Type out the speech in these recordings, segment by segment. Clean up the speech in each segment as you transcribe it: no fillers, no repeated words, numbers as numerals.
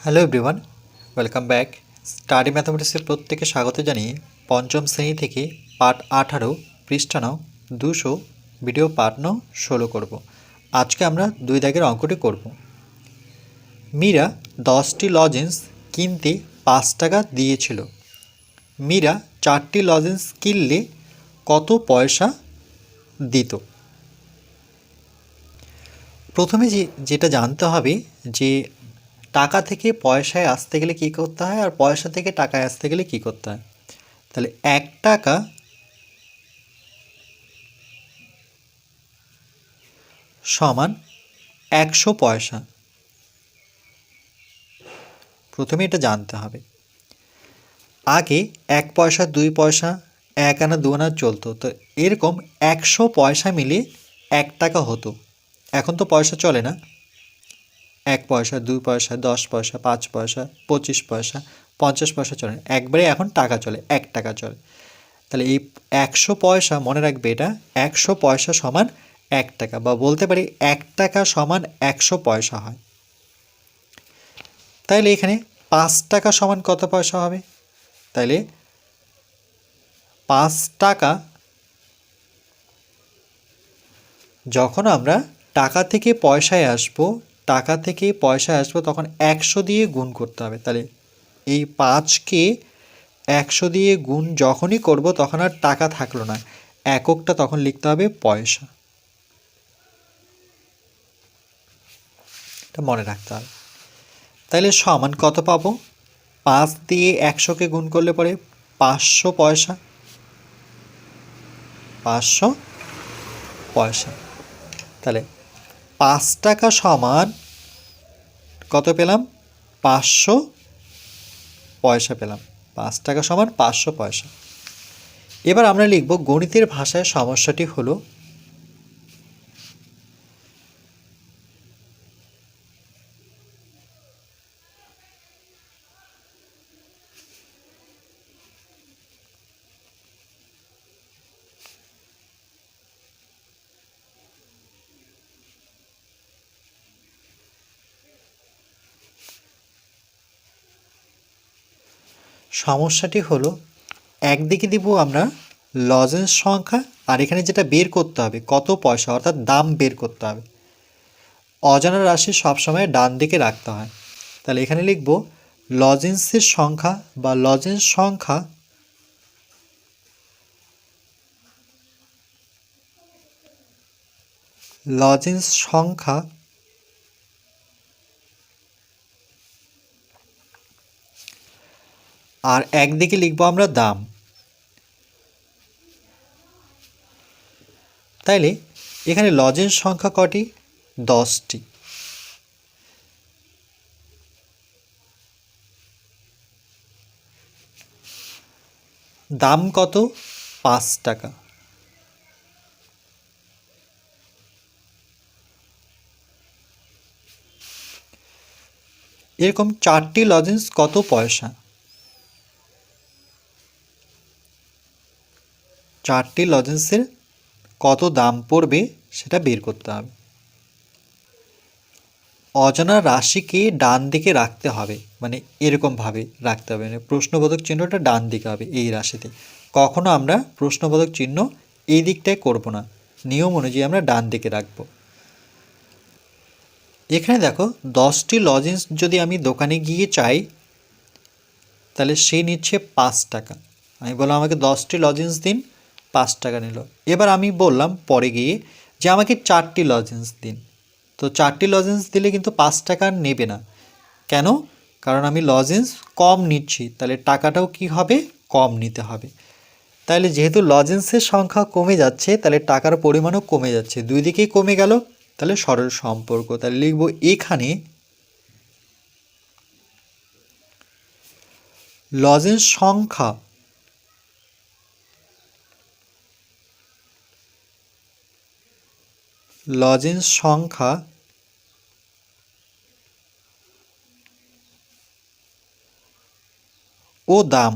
Hello everyone, welcome back. Study ম্যাথামেটিক্সের প্রত্যেকে স্বাগত জানিয়ে পঞ্চম শ্রেণী থেকে পাঠ 18 পৃষ্ঠা নং 200 ভিডিও পাঠ নং 16 করব। আজকে আমরা 2 দাগের অঙ্কটি করব। মীরা 10টি লজেন্স কিনতে 5 টাকা দিয়েছিল। মীরা 4টি লজেন্স কিনলে কত পয়সা দিত? প্রথমে যেটা জানতে হবে যে টাকা থেকে পয়সায় আসতে গেলে কী করতে হয় আর পয়সা থেকে টাকায় আসতে গেলে কী করতে হয়। তাহলে 1 টাকা সমান 100 পয়সা। প্রথমে এটা জানতে হবে। আগে 1 পয়সা 2 পয়সা 1 আনা 2 আনা চলতো, তো এরকম 100 পয়সা মিলিয়ে 1 টাকা হতো। এখন তো পয়সা চলে না, 1 পয়সা 2 পয়সা 10 পয়সা 5 পয়সা 25 পয়সা 50 পয়সা চলে না, একবারে এখন টাকা চলে, 1 টাকা চলে। তাহলে এই 100 পয়সা মনে রাখবে, এটা 100 পয়সা সমান 1 টাকা, বা বলতে পারি 1 টাকা সমান 100 পয়সা হয়। তাইলে এখানে 5 টাকা সমান কত পয়সা হবে? তাইলে 5 টাকা যখন আমরা টাকা থেকে পয়সায় আসবো, তখন 100 দিয়ে গুণ করতে হবে। তাহলে এই 5কে 100 দিয়ে গুণ যখনই করব তখন আর টাকা থাকলো না, এককটা তখন লিখতে হবে পয়সা। এটা মনে রাখতে হবে। তাহলে সমান কত পাবো? 5 দিয়ে 100কে গুণ করলে পরে 500 পয়সা, 500 পয়সা। তাহলে 5 টাকা সমান কত পেলাম? 500 পয়সা পেলাম। 5 টাকা সমান 500 পয়সা। এবার আমরা লিখব গণিতের ভাষায় সমস্যাটি হলো একদিকে দিব আমরা লজেন্স সংখ্যা, আর এখানে যেটা বের করতে হবে কত পয়সা, অর্থাৎ দাম বের করতে হবে। অজানা রাশি সবসময় ডান দিকে রাখতে হয়। তাহলে এখানে লিখব লজেন্সের সংখ্যা বা লজেন্স সংখ্যা আর একদিকে লিখব আমরা দাম। তাইলে এখানে লজেন্স সংখ্যা কটি? 10টি। দাম কত? 5 টাকা। এরকম 4টি লজেন্স কত পয়সা? 4টি লজেন্সের কত দাম পড়বে সেটা বের করতে হবে। অজানা রাশিকে ডান দিকে রাখতে হবে, মানে এরকমভাবে রাখতে হবে, মানে প্রশ্নবোধক চিহ্নটা ডান দিকে হবে এই রাশিতে। কখনো আমরা প্রশ্নবোধক চিহ্ন এই দিকটায় করব না, নিয়ম অনুযায়ী আমরা ডান দিকে রাখব। এখানে দেখো 10টি লজেন্স যদি আমি দোকানে গিয়ে চাই, তাহলে সে নিচ্ছে 5 টাকা। আমি বললাম আমাকে 10টি লজেন্স দিন, 5 টাকা নিল। এবার আমি বললাম পরে গিয়ে যে আমাকে 4টি লজেন্স দিন, তো 4টি লজেন্স দিলে কিন্তু 5 টাকা নেবে না। কেন? কারণ আমি লজেন্স কম নিচ্ছি, তাহলে টাকাটাও কি হবে? কম নিতে হবে। তাহলে যেহেতু লজেন্সের সংখ্যা কমে যাচ্ছে, তাহলে টাকার পরিমাণও কমে যাচ্ছে, দুই দিকেই কমে গেল। তাহলে সরল সম্পর্ক। তাহলে লিখব এখানে লজেন্স সংখ্যা ও দাম।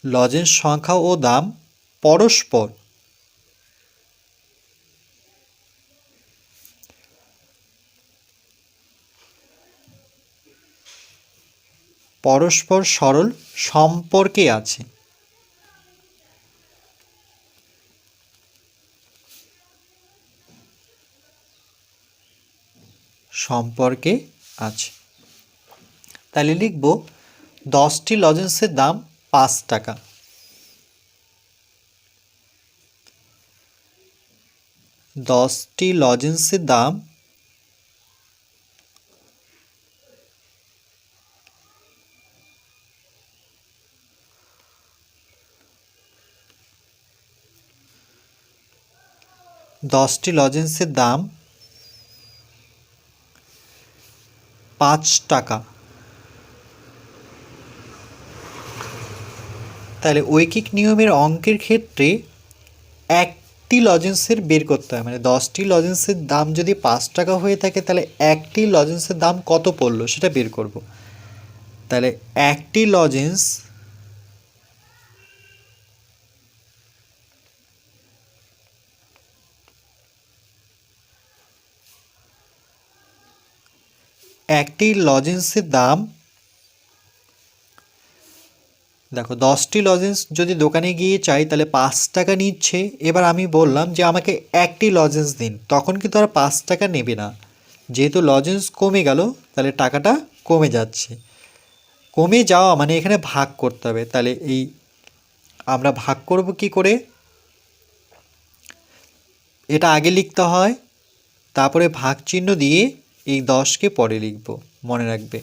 লজেন্স সংখ্যা ও দাম পরস্পর সরল সম্পর্কে আছে। সম্পর্কে আছে। তাহলে লিখব 10টি লজেন্সের দাম 5 টাকা। দশটি লজেন্সের দাম 5 টাকা। তাহলে ঐকিক নিয়মের অঙ্কের ক্ষেত্রে একটি লজেন্সের বের করতে হয়, মানে 10টি লজেন্সের দাম যদি 5 টাকা হয়ে থাকে তাহলে একটি লজেন্সের দাম কত পড়লো সেটা বের করব। তাহলে একটি লজেন্স লজেন্সের দাম, দেখো 10টি লজেন্স যদি দোকানে গিয়ে চাই তাহলে 5 টাকা নিচ্ছে। এবার আমি বললাম যে আমাকে একটি লজেন্স দিন, তখন কিন্তু আর 5 টাকা নেবে না, যেহেতু লজেন্স কমে গেল তাহলে টাকাটা কমে যাচ্ছে। কমে যাওয়া মানে এখানে ভাগ করতে হবে। তাহলে এই আমরা ভাগ করব কি করে, এটা আগে লিখতে হয়, তারপরে ভাগ চিহ্ন দিয়ে এই 10কে পরে লিখব। মনে রাখবে,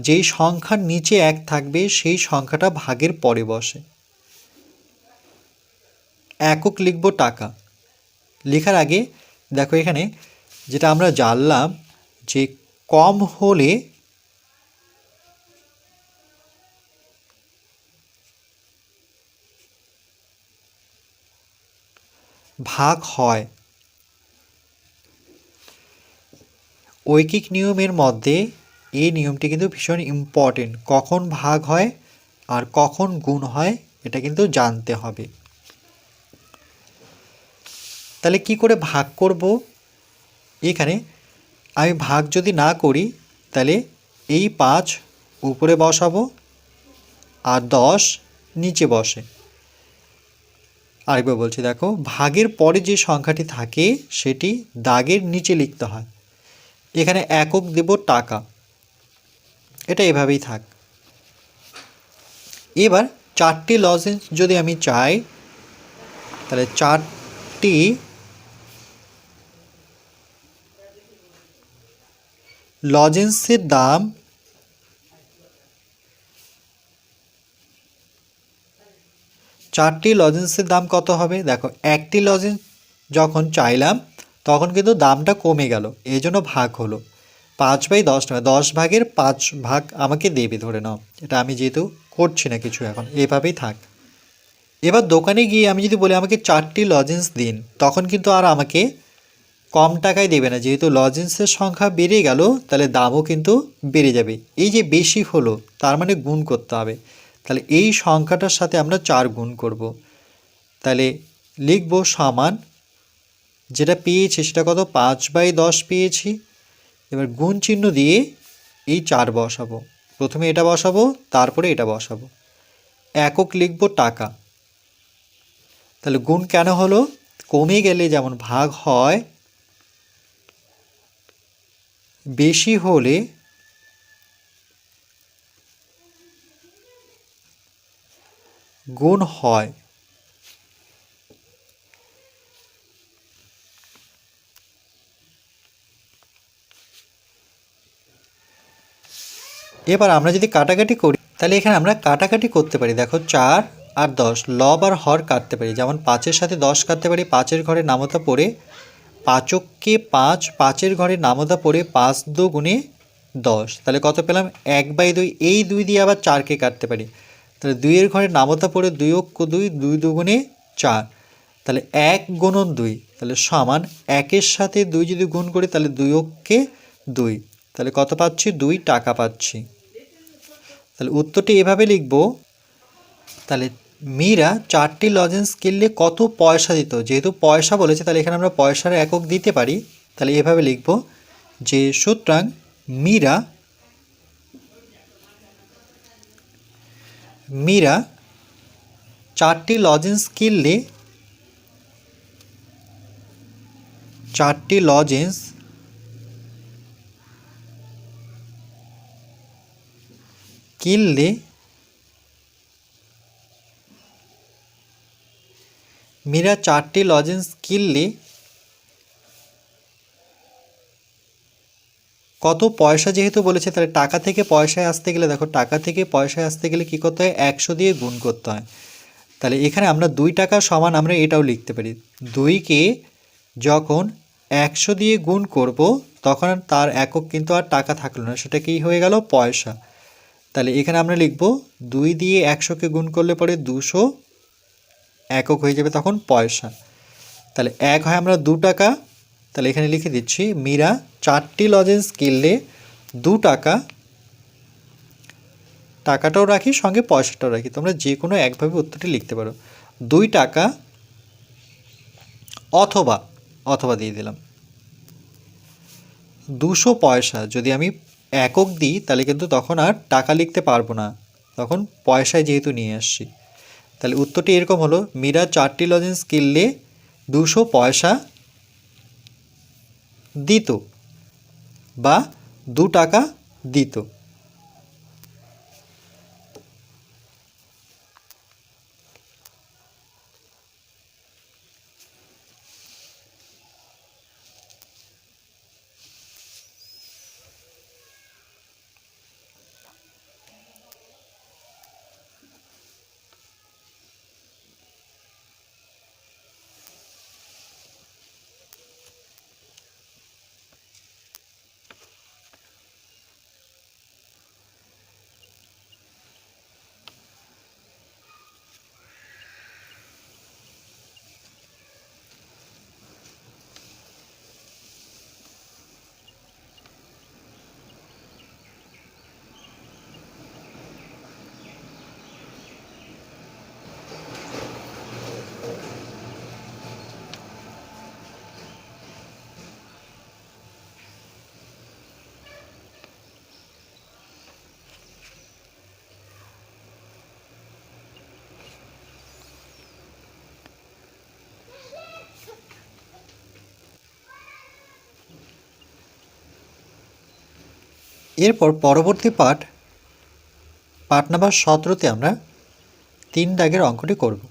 যেই সংখ্যার নিচে 1 থাকবে সেই সংখ্যাটা ভাগের পরে বসে। একক লিখব টাকা। লেখার আগে দেখো এখানে যেটা আমরা জানলাম যে কম হলে ভাগ হয়। ঐকিক নিয়মের মধ্যে এই নিয়মটি কিন্তু ভীষণ ইম্পর্টেন্ট, কখন ভাগ হয় আর কখন গুণ হয় এটা কিন্তু জানতে হবে। তাহলে কি করে ভাগ করব, এখানে আমি ভাগ যদি না করি তাহলে এই 5 উপরে বসাবো আর 10 নিচে বসে। আরেকবার বলছি, দেখো ভাগের পরে যে সংখ্যাটি থাকে সেটি দাগের নিচে লিখতে হয়। এখানে একক দেব টাকা, এটা এভাবেই থাক। এবার 4টি লজেন্স যদি আমি চাই তাহলে 4টি লজেন্সের দাম 4টি লজেন্সের দাম কত হবে, দেখো একটি লজেন্স যখন চাইলাম তখন কিন্তু দামটা কমে গেল, এই জন্য ভাগ হলো 5/10 টাকা। 10 ভাগের 5 ভাগ আমাকে দেবে ধরে নাও, এটা আমি যেহেতু করছি না কিছু এখন, এভাবেই থাক। এবার দোকানে গিয়ে আমি যদি বলি আমাকে 4টি লজেন্স দিন, তখন কিন্তু আর আমাকে কম টাকায় দেবে না, যেহেতু লজেন্সের সংখ্যা বেড়ে গেল তাহলে দামও কিন্তু বেড়ে যাবে। এই যে বেশি হলো তার মানে গুণ করতে হবে, তাহলে এই সংখ্যাটার সাথে আমরা 4 গুণ করব। তাহলে লিখব সমান, যেটা পেয়েছি সেটা কত, 5/10 পেয়েছি। এবার গুণ চিহ্ন দিয়ে এই 4 বসাবো, প্রথমে এটা বসাবো তারপরে এটা বসাবো। একক লিখব টাকা। তাহলে গুণ কেন হলো, কমে গেলে যেমন ভাগ হয়, বেশি হলে গুণ হয়। এবার আমরা যদি কাটাকাটি করি তাহলে এখানে আমরা কাটাকাটি করতে পারি। দেখো 4 আর 10 লব আর হর কাটতে পারি, যেমন 5-এর সাথে 10 কাটতে পারি, 5-এর ঘরে নামতা পড়ে 5-কে 5, 5-এর ঘরে নামতা পড়ে 5×2 = 10। তাহলে কত পেলাম, 1/2। এই 2 দিয়ে আবার 4কে কাটতে পারি, তাহলে 2-এর ঘরে নামতা পড়ে 2×2, 2×2 = 4। তাহলে 1×2, তাহলে সমান 1-এর সাথে 2 যদি গুণ করি তাহলে 2×2, তাহলে কত পাচ্ছি, 2 টাকা পাচ্ছি। তাহলে উত্তরটি এভাবে লিখব। তাহলে মীরা 4টি লজেন্স কিনলে কত পয়সা দিত, যেহেতু পয়সা বলেছে তাহলে এখানে আমরা পয়সার একক দিতে পারি। তাহলে এভাবে লিখব যে সুতরাং মীরা মীরা 4টি লজেন্স কিনলে 4টি লজেন্স কিনলে মীরা 4টি লজেন্স কিনলে কত পয়সা, যেহেতু বলেছে তাহলে টাকা থেকে পয়সায় আসতে গেলে দেখো, টাকা থেকে পয়সায় আসতে গেলে কী করতে হয়, 100 দিয়ে গুণ করতে হয়। তাহলে এখানে আমরা 2 টাকা সমান আমরা এটাও লিখতে পারি, 2কে যখন 100 দিয়ে গুণ করব তখন তার একক কিন্তু আর টাকা থাকলো না, সেটা কি হয়ে গেল, পয়সা। তাহলে এখানে আমরা লিখব 2 দিয়ে 100কে গুণ করলে পরে 200 একক হয়ে যাবে তখন পয়সা। তাহলে 1 হয় আমরা 2 টাকা। তাহলে এখানে লিখে দিচ্ছি মীরা 4টি লজেন্স কিনলে 2 টাকা, টাকাটাও রাখি সঙ্গে পয়সাটাও রাখি, তোমরা যে কোনো একভাবে উত্তরটি লিখতে পারো। 2 টাকা অথবা অথবা দিয়ে দিলাম 200 পয়সা। যদি আমি একক দিই তাহলে কিন্তু তখন আর টাকা লিখতে পারবো না, তখন পয়সায় যেহেতু নিয়ে আসছি। তাহলে উত্তরটি এরকম হলো, মীরা 4টি লজেন্স কিনলে 200 পয়সা দিত বা 2 টাকা দিত। এরপর পরবর্তী পাঠ নাম্বার 17তে আমরা 3 দাগের অঙ্কটি করব।